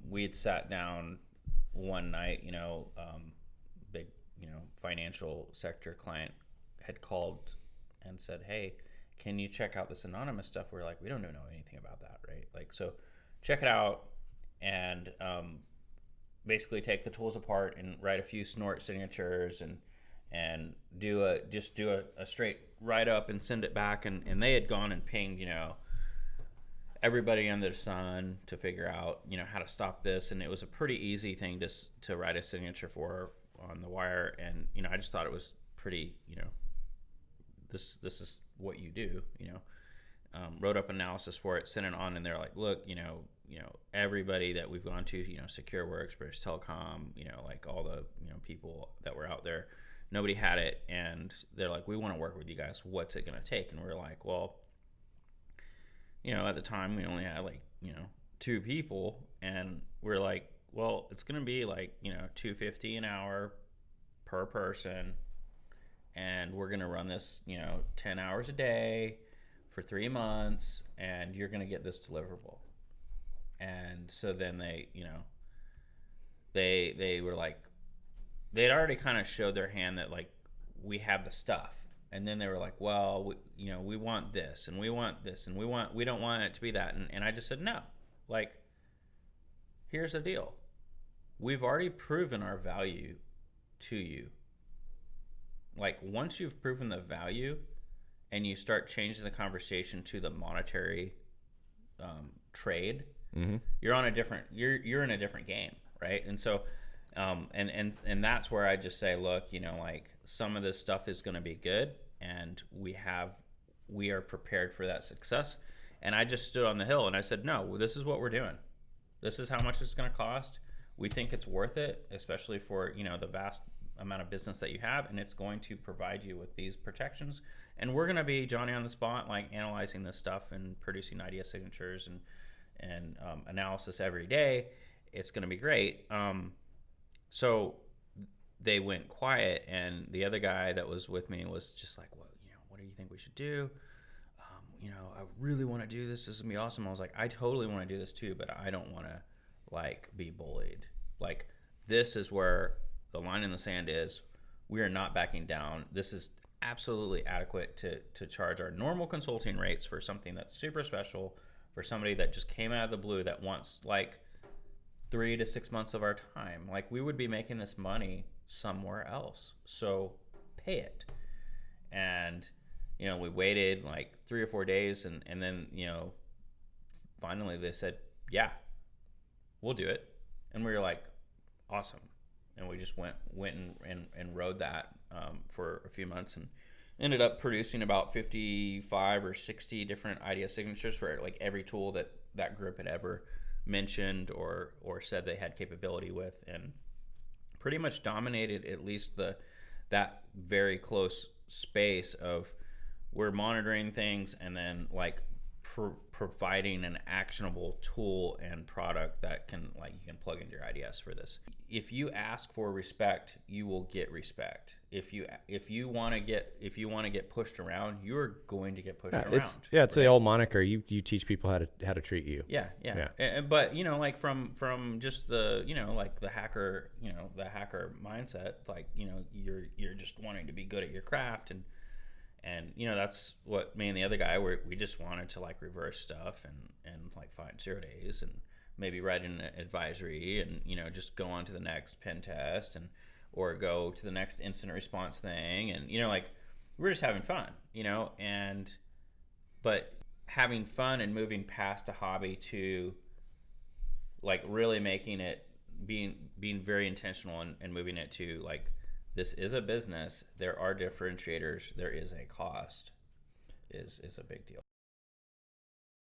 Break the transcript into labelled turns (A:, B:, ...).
A: We had sat down one night, big, financial sector client had called and said, hey, can you check out this anonymous stuff? We're like, we don't know anything about that, right? Like, so check it out and basically take the tools apart and write a few snort signatures and do a straight write up and send it back. And they had gone and pinged, everybody under the sun to figure out, how to stop this. And it was a pretty easy thing to write a signature for on the wire. And, I just thought it was pretty, this is what you do, wrote up analysis for it, sent it on, and they're like, look, everybody that we've gone to, SecureWorks, British Telecom, like all the, people that were out there, nobody had it. And they're like, we want to work with you guys. What's it going to take? And we're like, well, at the time we only had like, 2 people, and we're like, well, it's going to be like, $250 an hour per person. And we're going to run this, 10 hours a day for 3 months, and you're going to get this deliverable. And so then they, they were like, they'd already kind of showed their hand that like we have the stuff. And then they were like, well, we want this and we want this and we don't want it to be that. And I just said, no, like, here's the deal. We've already proven our value to you. Like, once you've proven the value and you start changing the conversation to the monetary trade, you're on a different, you're in a different game, right? And so, and that's where I just say, look, like, some of this stuff is going to be good, and we are prepared for that success. And I just stood on the hill and I said, no, this is what we're doing. This is how much it's going to cost. We think it's worth it, especially for, the vast amount of business that you have, and it's going to provide you with these protections. And we're going to be Johnny on the spot, like analyzing this stuff and producing idea signatures and analysis every day. It's going to be great. So they went quiet, and the other guy that was with me was just like, well, what do you think we should do? I really want to do this. This is going to be awesome. I was like, I totally want to do this too, but I don't want to like be bullied. Like, this is where the line in the sand is. We are not backing down. This is absolutely adequate to charge our normal consulting rates for something that's super special, for somebody that just came out of the blue that wants like 3 to 6 months of our time. Like, we would be making this money somewhere else. So pay it. And, we waited like 3 or 4 days, and then, finally they said, yeah, we'll do it. And we were like, awesome. And we just went and rode that for a few months, and ended up producing about 55 or 60 different idea signatures for like every tool that group had ever mentioned or said they had capability with, and pretty much dominated at least that very close space of, we're monitoring things and then like providing an actionable tool and product that can, like, you can plug into your IDS for this. If you ask for respect, you will get respect. If you want to get pushed around, you're going to get pushed around.
B: It's
A: right?
B: the old moniker. You teach people how to treat you.
A: Yeah. But like from just the like the hacker mindset, like you're just wanting to be good at your craft, and that's what me and the other guy we just wanted to like reverse stuff and like find 0 days and maybe write an advisory and just go on to the next pen test or go to the next incident response thing, and like, we're just having fun, but having fun and moving past a hobby to like really making it being very intentional and moving it to like, this is a business. There are differentiators. There is a cost. Is a big deal.